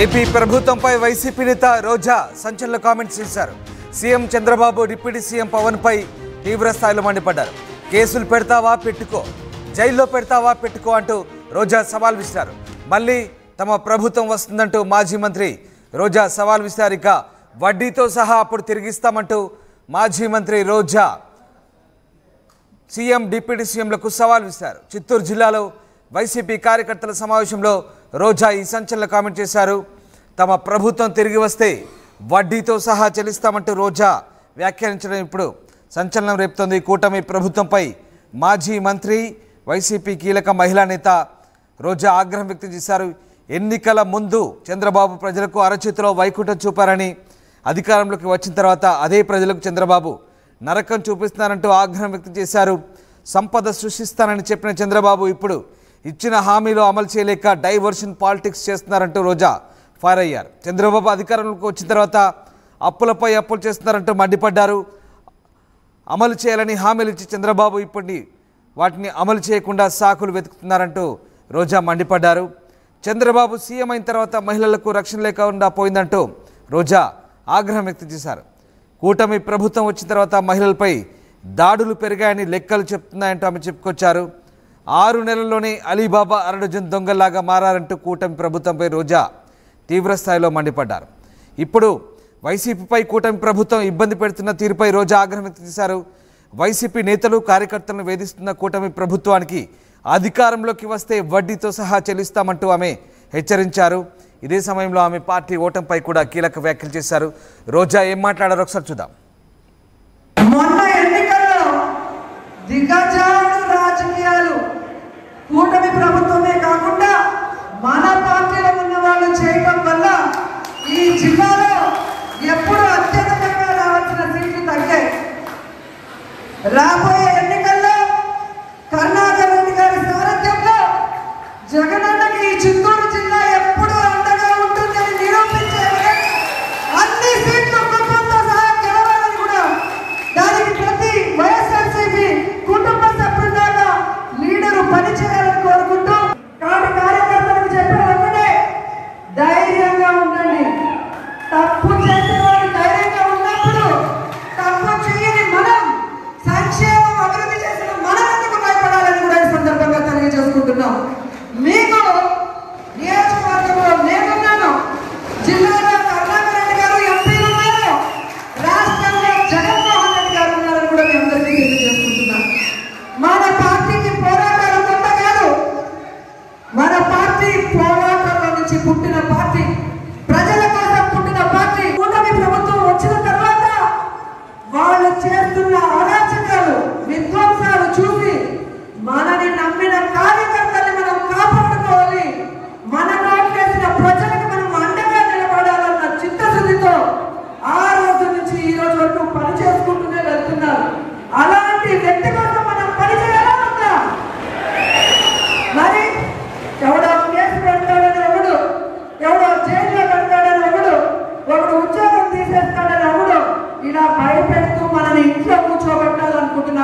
AP ప్రభుత్వంపై YCP నేత రోజా సంచలన కామెంట్స్ చేశారు. CM Chandrababu deputy CM Pawan పై తీవ్ర స్థాయిలో మండిపడ్డారు. కేసులు పెడతావా పెట్టుకో, జైల్లో పెడతావా పెట్టుకో అంటూ రోజా సవాల్ విసిరారు. మళ్ళీ తమ ప్రభుత్వం వస్తుందంటూ మాజీ మంత్రి రోజా సవాల్ విసిరారు. ఇక వడ్డీతో సహా అప్పుడు తిరిగిస్తామంటూ మాజీ మంత్రి రోజా సీఎం డిప్యూటీ సీఎంలకు సవాల్ విసిరారు. చిత్తూరు జిల్లాలో వైసీపీ కార్యకర్తల సమావేశంలో రోజా ఈ సంచలన కామెంట్ చేశారు. తమ ప్రభుత్వం తిరిగి వస్తే వడ్డీతో సహా చెల్లిస్తామంటూ రోజా వ్యాఖ్యానించడం ఇప్పుడు సంచలనం రేపుతోంది. కూటమి ప్రభుత్వంపై మాజీ మంత్రి వైసీపీ కీలక మహిళా నేత రోజా ఆగ్రహం వ్యక్తం చేశారు. ఎన్నికల ముందు చంద్రబాబు ప్రజలకు అరచేతిలో వైకుంఠం చూపారని, అధికారంలోకి వచ్చిన తర్వాత అదే ప్రజలకు చంద్రబాబు నరకం చూపిస్తున్నారంటూ ఆగ్రహం వ్యక్తం చేశారు. సంపద సృష్టిస్తానని చెప్పిన చంద్రబాబు ఇప్పుడు ఇచ్చిన హామీలు అమలు చేయలేక డైవర్షన్ పాలిటిక్స్ చేస్తున్నారంటూ రోజా ఫైర్ అయ్యారు. చంద్రబాబు అధికారంలోకి వచ్చిన తర్వాత అప్పులపై అప్పులు చేస్తున్నారంటూ మండిపడ్డారు. అమలు చేయాలని హామీలు ఇచ్చి చంద్రబాబు ఇప్పటి వాటిని అమలు చేయకుండా సాకులు వెతుకుతున్నారంటూ రోజా మండిపడ్డారు. చంద్రబాబు సీఎం అయిన తర్వాత మహిళలకు రక్షణ లేకుండా పోయిందంటూ రోజా ఆగ్రహం వ్యక్తం చేశారు. కూటమి ప్రభుత్వం వచ్చిన తర్వాత మహిళలపై దాడులు పెరిగాయని లెక్కలు చెప్తున్నాయంటూ ఆమె చెప్పుకొచ్చారు. 6 నెలల్లోనే అలీబాబా అరడజన్ దొంగల్లాగా మారారంటూ కూటమి ప్రభుత్వంపై రోజా తీవ్రస్థాయిలో మండిపడ్డారు. ఇప్పుడు వైసీపీపై కూటమి ప్రభుత్వం ఇబ్బంది పెడుతున్న తీరుపై రోజా ఆగ్రహం వ్యక్తం చేశారు. వైసీపీ నేతలు కార్యకర్తలను వేధిస్తున్న కూటమి ప్రభుత్వానికి అధికారంలోకి వస్తే వడ్డీతో సహా చెల్లిస్తామంటూ ఆమె హెచ్చరించారు. ఇదే సమయంలో ఆమె పార్టీ ఓటమిపై కూడా కీలక వ్యాఖ్యలు చేశారు. రోజా ఏం మాట్లాడారో ఒకసారి చూద్దాం. మొన్న ఎన్నికల్లో దిగజారుడు రాజకీయాలు కూటమి ప్రభుత్వమే కాకుండా మన పార్టీలో ఉన్న వాళ్ళు చేయడం వల్ల ఈ జిల్లాలో ఎప్పుడు అత్యధికంగా రావాల్సిన సీట్లు తగ్గాయి. రాబోయే ఎన్నికల్లో కరుణాకర్ రెడ్డి గారి సారథ్యంలో జగనన్నకి ఈ చిత్తూరు జిల్లా ఎప్పుడు అండగా ఉంటుందని నిరూపించే అన్ని సీట్లు కుటుంబంతో సహా గెలవాలని కూడా దానికి ప్రతి వైఎస్ఆర్సీపీ కుటుంబ సభ్యులాగా లీడరు పనిచేయాలని కోరుకుంటూ కార్యకర్తలకు చెప్పిన వెంటనే ధైర్యంగా ఉండండి. తప్పు చేసిన వాడు ధైర్యంగా ఉన్నప్పుడు తప్పు చేయని మనం సంక్షేమం అభివృద్ధి చేసిన మనం ఎందుకు భయపడాలని కూడా ఈ సందర్భంగా తెలియజేసుకుంటున్నాం. మీకు నియోజకవర్గంలో నేనున్నాను, జిల్లాలో కరుణాకర్ రెడ్డి గారు ఎంపీలు ఉన్నారు, రాష్ట్రంలో జగన్మోహన్ రెడ్డి గారు ఉన్నారని కూడా మీ అందరికీ తెలియజేసుకుంటున్నాను. మన పార్టీకి పోరాటాలు కొత్త కాదు. మన పార్టీ పోరాటంలో నుంచి పుట్టిన పార్టీ, ప్రజల కోసం పుట్టిన పార్టీ. కూటమి ప్రభుత్వం వచ్చిన తర్వాత వాళ్ళు చేస్తున్న అరాచకాలు, విధ్వంసాలు చూసి మనని నమ్మిన కార్యకర్తల్ని మనం కాపాడుకోవాలి, మన నోట్లేసిన ప్రజలకు మనం అండగా నిలబడాలన్న చిత్తశుద్ధితో ఆ రోజు నుంచి ఈ రోజు వరకు పని చేసుకుంటూనే వెళ్తున్నారు. అలాంటి వ్యక్తి కోసం మనం పని చేయాలన్నా మరి ఎవడో కేసు పెడతాడని ఒకడు, ఎవడో జైల్లో పెడతాడని ఒకడు ఉద్యోగం తీసేస్తాడని ఒకడు ఇలా భయపెడుతూ మనని ఇంట్లో కూర్చోబెట్టాలనుకుంటున్న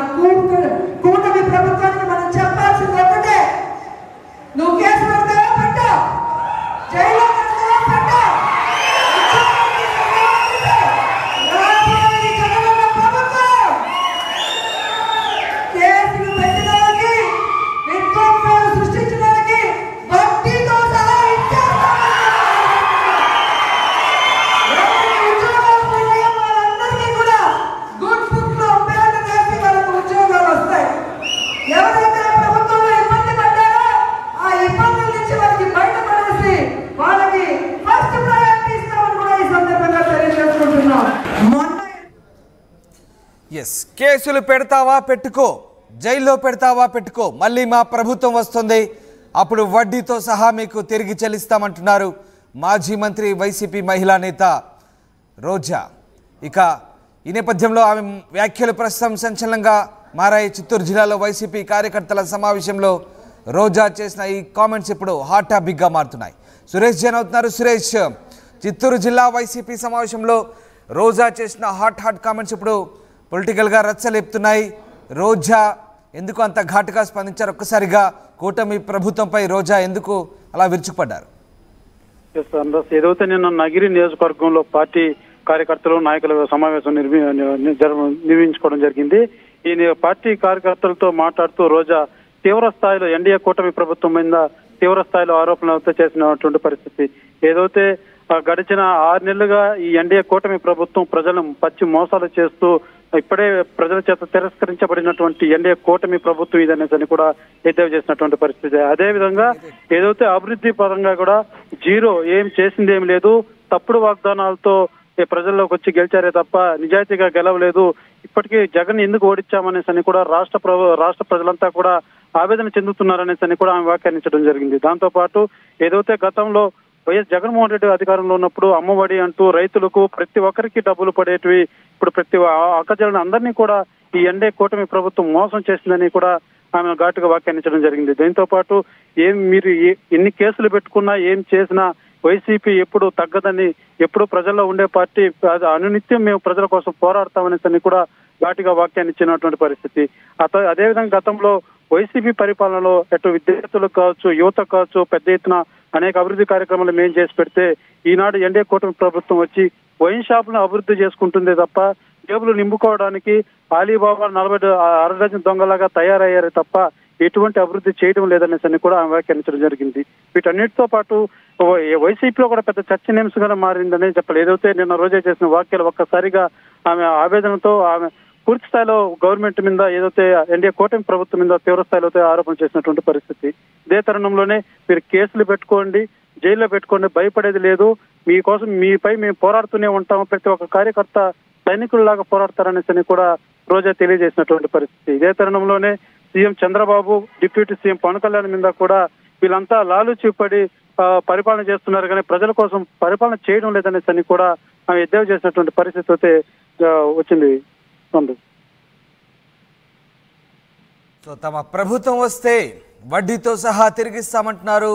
కూటమి ప్రభుత్వానికి మనం చెప్పాల్సింది ఒకటే, నువ్వు కేసు పెడతావా పెట్టు, జైల్లో పెడతావా పెట్టు, జగనన్న ప్రభుత్వం కేసులు పెట్టిన వాళ్ళకి, విధ్వంసాలు సృష్టించిన వాళ్ళకి వడ్డీతో సహా ఉద్యోగాలు పోయిన వాళ్ళందరికీ కూడా గుడ్ బుక్ లో పేరు వేసి వాళ్ళకు ఉద్యోగాలు వస్తాయి. ఎవరైతే ప్రభుత్వంలో ఇబ్బంది పడ్డారో ఆ ఇబ్బందుల నుంచి వాళ్ళకి బయటపడేసి వాళ్ళకి ఫస్ట్ ప్రయారిటీ ఇస్తామని కూడా ఈ సందర్భంగా తెలియజేసుకుంటున్నాం. కేసులు పెడతావా పెట్టుకో, జైల్లో పెడతావా పెట్టుకో, మళ్ళీ మా ప్రభుత్వం వస్తుంది, అప్పుడు వడ్డీతో సహా మీకు తిరిగి చెల్లిస్తామంటున్నారు మాజీ మంత్రి వైసీపీ మహిళా నేత రోజా. ఇక ఈ నేపథ్యంలో ఆమె వ్యాఖ్యలు ప్రస్తుతం సంచలనంగా మారాయి. చిత్తూరు జిల్లాలో వైసీపీ కార్యకర్తల సమావేశంలో రోజా చేసిన ఈ కామెంట్స్ ఇప్పుడు హాట్ టాపిక్గా మారుతున్నాయి. సురేష్ జైన్ అవుతున్నారు. సురేష్, చిత్తూరు జిల్లా వైసీపీ సమావేశంలో రోజా చేసిన హాట్ కామెంట్స్ ఇప్పుడు పొలిటికల్గా రచ్చలేపుతున్నాయి. రోజా ఎందుకు అంత ఘాటుగా స్పందించారు? ఒక్కసారిగా కూటమి ప్రభుత్వంపై రోజా ఎందుకు అలా విరుచుకుపడ్డారు? ఏదైతే నిన్న నగిరి నియోజకవర్గంలో పార్టీ కార్యకర్తలు నాయకుల సమావేశం నిర్వహించుకోవడం జరిగింది. ఈ పార్టీ కార్యకర్తలతో మాట్లాడుతూ రోజా తీవ్ర స్థాయిలో ఎన్డీఏ కూటమి ప్రభుత్వం మీద తీవ్ర స్థాయిలో ఆరోపణలు చేసినటువంటి పరిస్థితి. ఏదైతే గడిచిన 6 నెలలుగా ఈ ఎన్డీఏ కూటమి ప్రభుత్వం ప్రజలను పచ్చి మోసాలు చేస్తూ ఇప్పుడే ప్రజల చేత తిరస్కరించబడినటువంటి ఎన్డీఏ కూటమి ప్రభుత్వం ఇదనేసి కూడా ఎద్దేవా చేసినటువంటి పరిస్థితి. అదే విధంగా ఏదైతే అభివృద్ధి పరంగా కూడా జీరో, ఏం చేసింది ఏం లేదు, తప్పుడు వాగ్దానాలతో ప్రజల్లోకి వచ్చి గెలిచారే తప్ప నిజాయితీగా గెలవలేదు. ఇప్పటికీ జగన్ ఎందుకు ఓడించామనేసి కూడా రాష్ట్ర ప్రజలంతా కూడా ఆవేదన చెందుతున్నారనేసి కూడా ఆమె వ్యాఖ్యానించడం జరిగింది. దాంతో పాటు ఏదైతే గతంలో వైఎస్ జగన్మోహన్ రెడ్డి అధికారంలో ఉన్నప్పుడు అమ్మఒడి అంటూ రైతులకు ప్రతి ఒక్కరికి డబ్బులు పడేటివి, ఇప్పుడు ప్రతి అక్కజలను అందరినీ కూడా ఈ ఎన్డీఏ కూటమి ప్రభుత్వం మోసం చేసిందని కూడా ఆమె ఘాటుగా వ్యాఖ్యానించడం జరిగింది. దీంతో పాటు మీరు ఎన్ని కేసులు పెట్టుకున్నా ఏం చేసినా వైసీపీ ఎప్పుడు తగ్గదని, ఎప్పుడు ప్రజల్లో ఉండే పార్టీ, అనునిత్యం మేము ప్రజల కోసం పోరాడతామనేసి కూడా ఘాటుగా వ్యాఖ్యానించినటువంటి పరిస్థితి. అదేవిధంగా గతంలో వైసీపీ పరిపాలనలో ఎటు విద్యార్థులకు కావచ్చు, యువత కావచ్చు, పెద్ద ఎత్తున అనేక అభివృద్ధి కార్యక్రమాలు మేము చేసి పెడితే ఈనాడు ఎన్డీఏ కూటమి ప్రభుత్వం వచ్చి వైన్ షాపులను అభివృద్ధి చేసుకుంటుందే తప్ప జేబులు నింపుకోవడానికి అలీబాబా 60 డజన్ దొంగలాగా తయారయ్యారే తప్ప ఎటువంటి అభివృద్ధి చేయడం లేదనేసి కూడా ఆమె వ్యాఖ్యానించడం జరిగింది. వీటన్నిటితో పాటు వైసీపీలో కూడా పెద్ద చర్చనీయాంశంగా మారిందని చెప్పాలి. ఏదైతే నిన్న రోజే చేసిన వ్యాఖ్యలు ఒక్కసారిగా ఆమె ఆవేదనతో ఆమె పూర్తి స్థాయిలో గవర్నమెంట్ మీద, ఏదైతే ఎన్డీఏ కూటమి ప్రభుత్వం మీద తీవ్ర స్థాయిలో ఆరోపణ చేసినటువంటి పరిస్థితి. ఇదే తరుణంలోనే మీరు కేసులు పెట్టుకోండి, జైల్లో పెట్టుకోండి, భయపడేది లేదు, మీకోసం మీపై మేము పోరాడుతూనే ఉంటాము, ప్రతి ఒక్క కార్యకర్త సైనికుల్లాగా పోరాడతారనేసి కూడా రోజా తెలియజేసినటువంటి పరిస్థితి. ఇదే తరుణంలోనే CM Chandrababu, deputy CM Pawan Kalyan మీద కూడా వీళ్ళంతా లాలూచిపడి పరిపాలన చేస్తున్నారు కానీ ప్రజల కోసం పరిపాలన చేయడం లేదనేసి కూడా ఆమె ఎద్దేవా చేసినటువంటి పరిస్థితి అయితే వచ్చింది. సో తమ ప్రభుత్వం వస్తే వడ్డీతో సహా తిరిగిస్తామంటున్నారు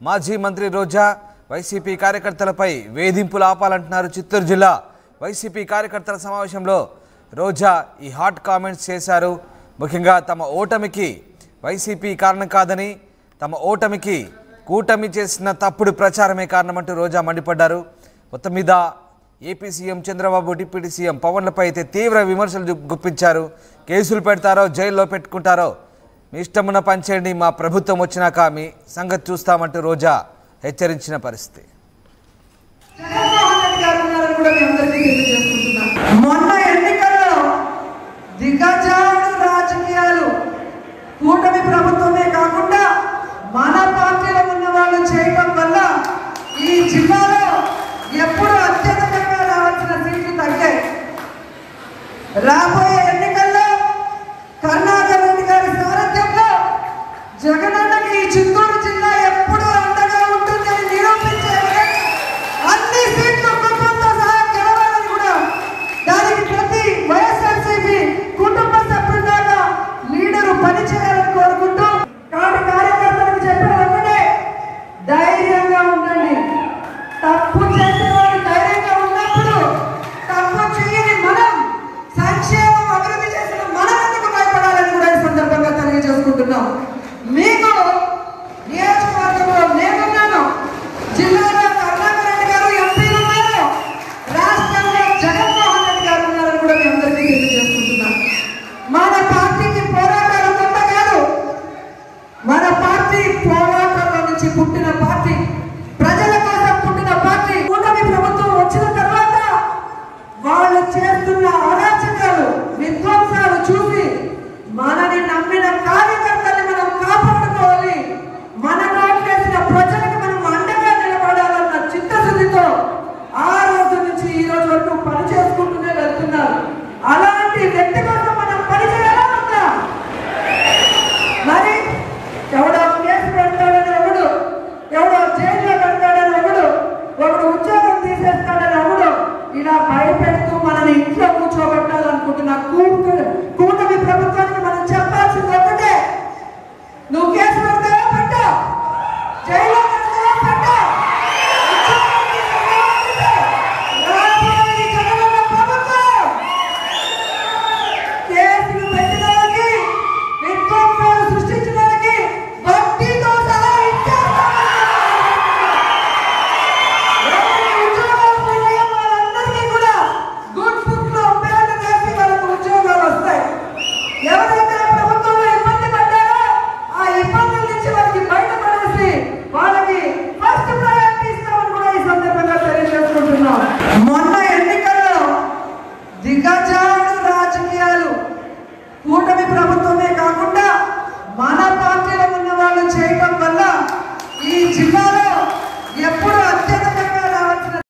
మాజీ మంత్రి రోజా. వైసీపీ కార్యకర్తలపై వేధింపులు ఆపాలంటున్నారు. చిత్తూరు జిల్లా వైసీపీ కార్యకర్తల సమావేశంలో రోజా ఈ హాట్ కామెంట్స్ చేశారు. ముఖ్యంగా తమ ఓటమికి వైసీపీ కారణం కాదని, తమ ఓటమికి కూటమి చేసిన తప్పుడు ప్రచారమే కారణమంటూ రోజా మండిపడ్డారు. మొత్తం మీద AP CM Chandrababu, deputy CM పవన్లపై అయితే తీవ్ర విమర్శలు గుప్పించారు. కేసులు పెడతారో జైల్లో పెట్టుకుంటారో మీ ఇష్టమున్న పనిచేయండి, మా ప్రభుత్వం వచ్చినాక మీ సంగతి చూస్తామంటూ రోజా హెచ్చరించిన పరిస్థితి. మొన్న ఎన్నికల్లో దిగజాడు రాజకీయాలు కూటమి ప్రభుత్వమే కాకుండా మన పార్టీలో ఉన్న వాళ్ళు చేయడం వల్ల ఈ జిల్లాలో ఎప్పుడు అత్యధికంగా రావాల్సిన సీట్లు తగ్గాయి. రాబోయే ఎన్నికల్లో కరుణాకర్ రెడ్డి గారి సారథ్యంలో జగనన్నకి ఈ చిత్తూరు జిల్లా ఎప్పుడు అండగా ఉంటుందని నిరూపించే అన్ని సీట్లు కుటుంబంతో సహా గెలవాలని కూడా, దానికి ప్రతి వైఎస్ఆర్సీపీ కుటుంబ సభ్యులాగా లీడరు పనిచేయాలని కోరుకుంటూ కార్యకర్తలకు చెప్పిన ధైర్యంగా ఉండండి. తప్పు చేసిన వాడు ధైర్యంగా ఉన్నప్పుడు తప్పు చేయని మనం సంక్షేమం కూటమి ప్రభుత్వం